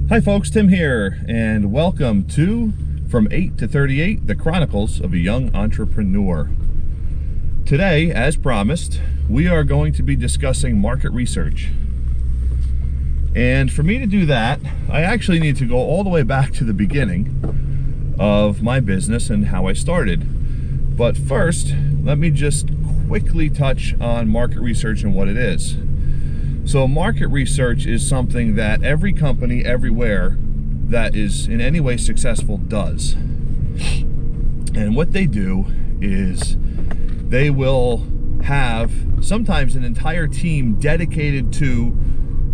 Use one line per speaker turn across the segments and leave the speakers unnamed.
Hi folks, Tim here, and welcome to From 8 to 38, the Chronicles of a Young Entrepreneur. Today, as promised, we are going to be discussing market research. And for me to do that, I actually need to go all the way back to the beginning of my business and how I started. But first, let me just quickly touch on market research and what it is. So market research is something that every company everywhere that is in any way successful does. And what they do is they will have sometimes an entire team dedicated to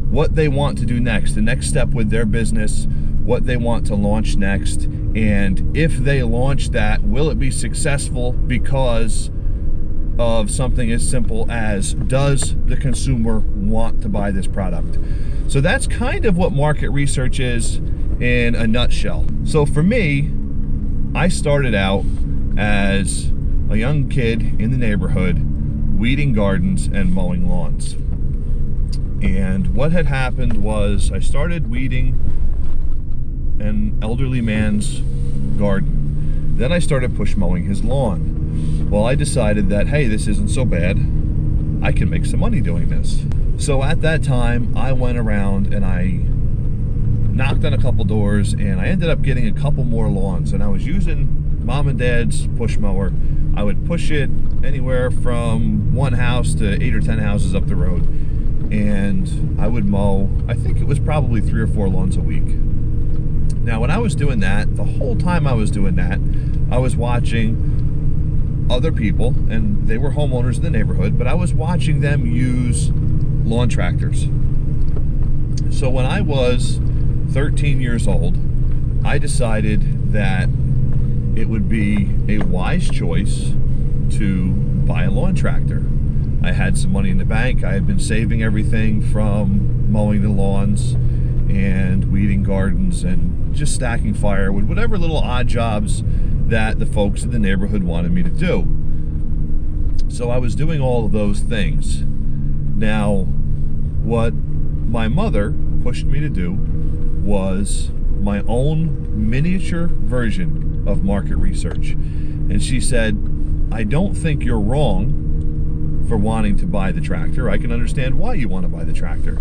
what they want to do next, the next step with their business, what they want to launch next, and if they launch that, will it be successful because of something as simple as, does the consumer want to buy this product? So that's kind of what market research is in a nutshell. So for me, I started out as a young kid in the neighborhood, weeding gardens and mowing lawns. And what had happened was I started weeding an elderly man's garden. Then I started push mowing his lawn. Well, I decided that, hey, this isn't so bad. I can make some money doing this. So at that time, I went around and I knocked on a couple doors and I ended up getting a couple more lawns. And I was using mom and dad's push mower. I would push it anywhere from one house to 8 or 10 houses up the road. And I would mow, I think it was probably 3 or 4 lawns a week. Now, when I was doing that, the whole time I was doing that, I was watching other people, and they were homeowners in the neighborhood, but I was watching them use lawn tractors. So when I was 13 years old, I decided that it would be a wise choice to buy a lawn tractor. I had some money in the bank. I had been saving everything from mowing the lawns and weeding gardens and just stacking firewood, whatever little odd jobs that the folks in the neighborhood wanted me to do. So I was doing all of those things. Now, what my mother pushed me to do was my own miniature version of market research. And she said, I don't think you're wrong for wanting to buy the tractor. I can understand why you want to buy the tractor.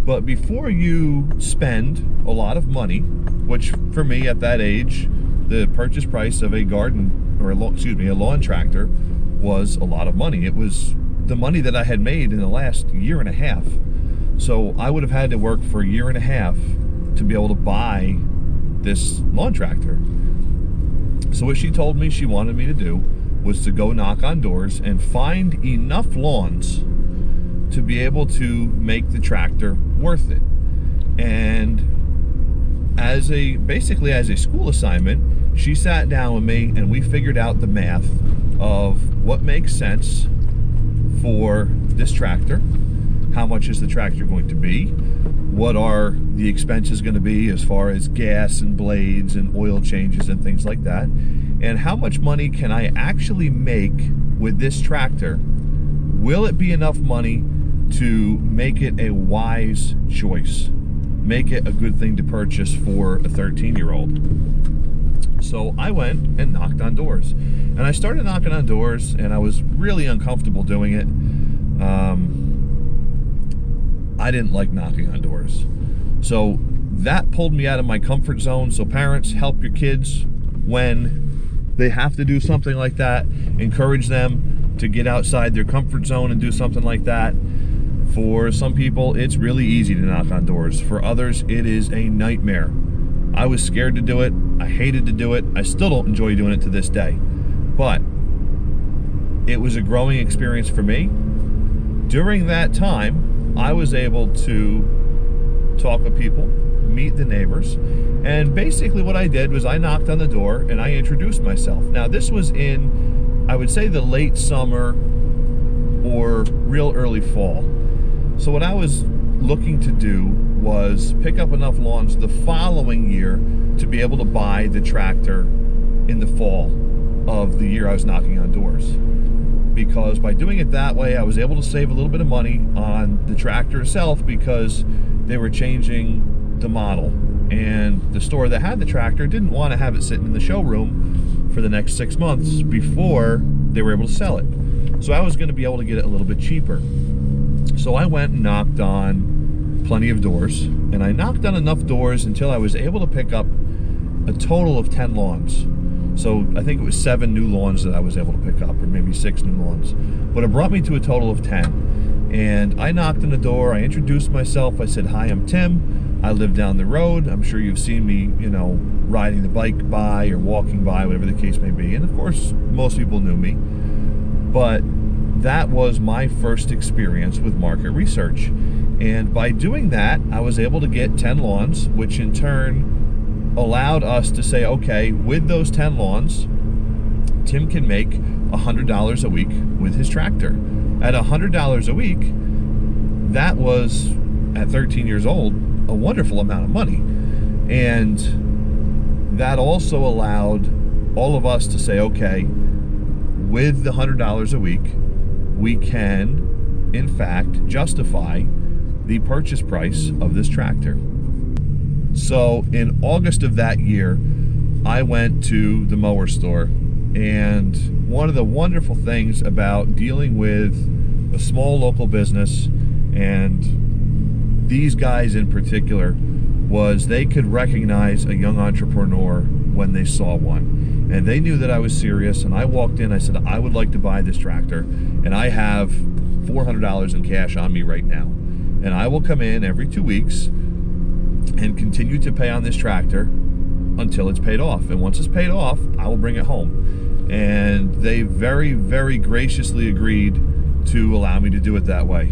But before you spend a lot of money, which for me at that age, the purchase price of a garden, or a lawn tractor was a lot of money. It was the money that I had made in the last year and a half. So I would have had to work for a year and a half to be able to buy this lawn tractor. So what she told me she wanted me to do was to go knock on doors and find enough lawns to be able to make the tractor worth it. And basically as a school assignment, she sat down with me and we figured out the math of what makes sense for this tractor, how much is the tractor going to be, what are the expenses going to be as far as gas and blades and oil changes and things like that, and how much money can I actually make with this tractor. Will it be enough money to make it a wise choice, make it a good thing to purchase for a 13-year-old? So I went and knocked on doors, and I started knocking on doors, and I was really uncomfortable doing it. I didn't like knocking on doors, so that pulled me out of my comfort zone. So parents, help your kids when they have to do something like that. Encourage them to get outside their comfort zone and do something like that. For some people, it's really easy to knock on doors. For others, it is a nightmare. I was scared to do it. I hated to do it. I still don't enjoy doing it to this day. But it was a growing experience for me. During that time, I was able to talk with people, meet the neighbors, and basically what I did was I knocked on the door and I introduced myself. Now, this was in, I would say, the late summer or real early fall. So what I was looking to do was pick up enough lawns the following year to be able to buy the tractor in the fall of the year I was knocking on doors. Because by doing it that way, I was able to save a little bit of money on the tractor itself, because they were changing the model and the store that had the tractor didn't want to have it sitting in the showroom for the next 6 months before they were able to sell it. So I was going to be able to get it a little bit cheaper. So I went and knocked on plenty of doors, and I knocked on enough doors until I was able to pick up a total of 10 lawns. So I think it was 7 new lawns that I was able to pick up, or maybe 6 new lawns. But it brought me to a total of 10. And I knocked on the door, I introduced myself, I said, "Hi, I'm Tim. I live down the road. I'm sure you've seen me, you know, riding the bike by or walking by, whatever the case may be." And of course, most people knew me. But that was my first experience with market research. And by doing that, I was able to get 10 lawns, which in turn allowed us to say, okay, with those 10 lawns, Tim can make $100 a week with his tractor. At $100 a week, that was, at 13 years old, a wonderful amount of money. And that also allowed all of us to say, okay, with the $100 a week, we can, in fact, justify the purchase price of this tractor. So in August of that year, I went to the mower store, and one of the wonderful things about dealing with a small local business, and these guys in particular, was they could recognize a young entrepreneur when they saw one. And they knew that I was serious, and I walked in, I said, "I would like to buy this tractor, and I have $400 in cash on me right now. And I will come in every 2 weeks and continue to pay on this tractor until it's paid off. And once it's paid off, I will bring it home." And they very, very graciously agreed to allow me to do it that way,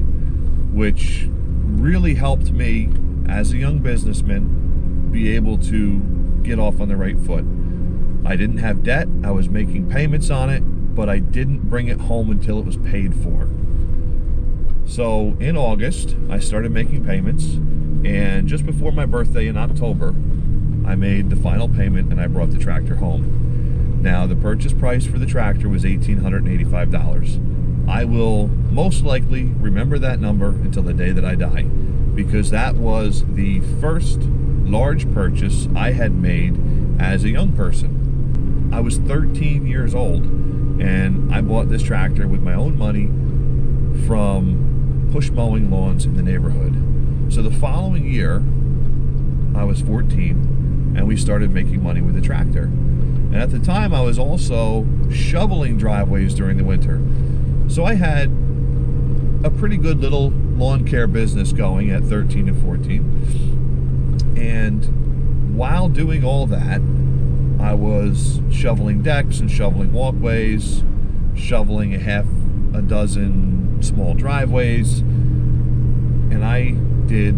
which really helped me as a young businessman be able to get off on the right foot. I didn't have debt, I was making payments on it, but I didn't bring it home until it was paid for. So in August, I started making payments, and just before my birthday in October, I made the final payment and I brought the tractor home. Now, the purchase price for the tractor was $1,885. I will most likely remember that number until the day that I die, because that was the first large purchase I had made as a young person. I was 13 years old, and I bought this tractor with my own money from push mowing lawns in the neighborhood. So the following year, I was 14, and we started making money with the tractor. And at the time, I was also shoveling driveways during the winter. So I had a pretty good little lawn care business going at 13 and 14. And while doing all that, I was shoveling decks and shoveling walkways, shoveling a dozen small driveways, and I did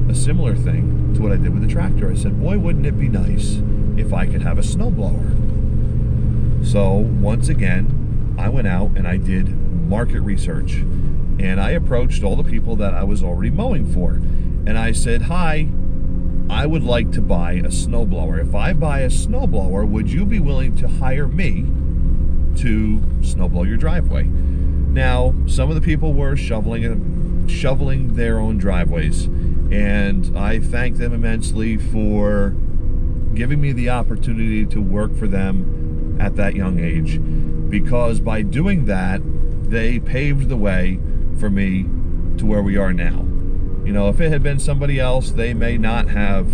a similar thing to what I did with the tractor. I said, boy, wouldn't it be nice if I could have a snowblower. So once again, I went out and I did market research, and I approached all the people that I was already mowing for, and I said, "Hi, I would like to buy a snowblower. If I buy a snowblower, would you be willing to hire me to snowblow your driveway?" Now, some of the people were shoveling their own driveways, and I thanked them immensely for giving me the opportunity to work for them at that young age, because by doing that, they paved the way for me to where we are now. You know, if it had been somebody else, they may not have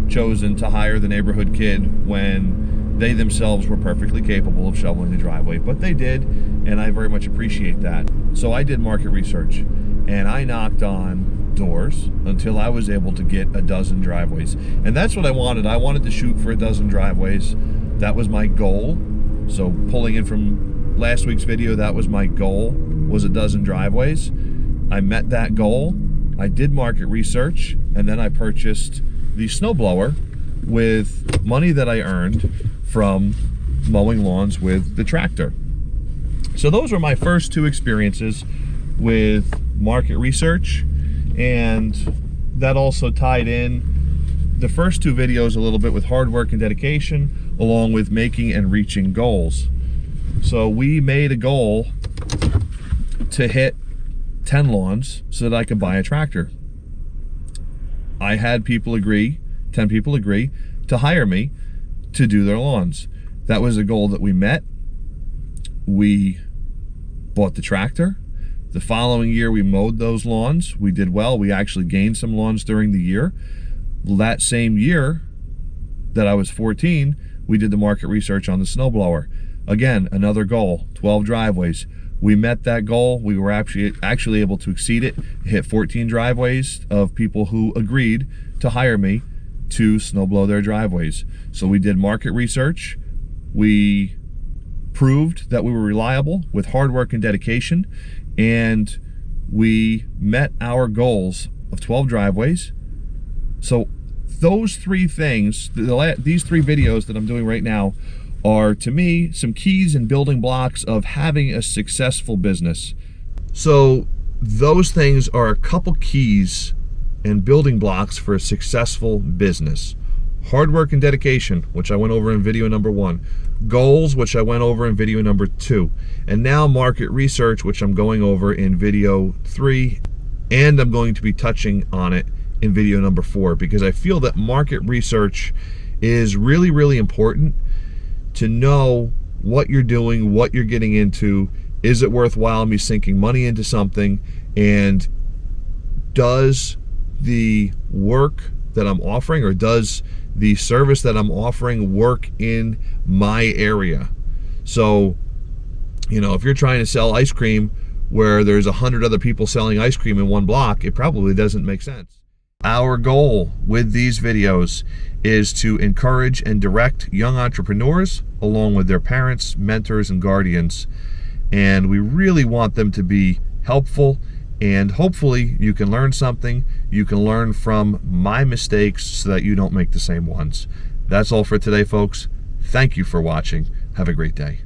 chosen to hire the neighborhood kid when they themselves were perfectly capable of shoveling the driveway, but they did, and I very much appreciate that. So I did market research, and I knocked on doors until I was able to get a dozen driveways. And that's what I wanted. I wanted to shoot for a dozen driveways. That was my goal. So pulling in from last week's video, that was my goal, was a dozen driveways. I met that goal. I did market research, and then I purchased the snowblower with money that I earned from mowing lawns with the tractor. So those were my first 2 experiences with market research, and that also tied in the first 2 videos a little bit with hard work and dedication, along with making and reaching goals. So we made a goal to hit 10 lawns so that I could buy a tractor. I had people agree 10 people agree to hire me to do their lawns. That was a goal that we met. We bought the tractor. The following year, we mowed those lawns. We did well. We actually gained some lawns during the year. That same year that I was 14, we did the market research on the snowblower. Again, another goal, 12 driveways. We met that goal. We were actually able to exceed it, hit 14 driveways of people who agreed to hire me to snowblow their driveways. So we did market research. We proved that we were reliable with hard work and dedication, and we met our goals of 12 driveways. So those three things, these three videos that I'm doing right now, are to me some keys and building blocks of having a successful business. So those things are a couple keys and building blocks for a successful business. Hard work and dedication, which I went over in video number 1. Goals, which I went over in video number 2. And now market research, which I'm going over in video 3. And I'm going to be touching on it in video number 4, because I feel that market research is really, really important to know what you're doing, what you're getting into. Is it worthwhile me sinking money into something? And does the work that I'm offering, or does the service that I'm offering, work in my area? So, you know, if you're trying to sell ice cream where there's 100 other people selling ice cream in one block, it probably doesn't make sense. Our goal with these videos is to encourage and direct young entrepreneurs along with their parents, mentors, and guardians. And we really want them to be helpful, and hopefully you can learn something. You can learn from my mistakes so that you don't make the same ones. That's all for today, folks. Thank you for watching. Have a great day.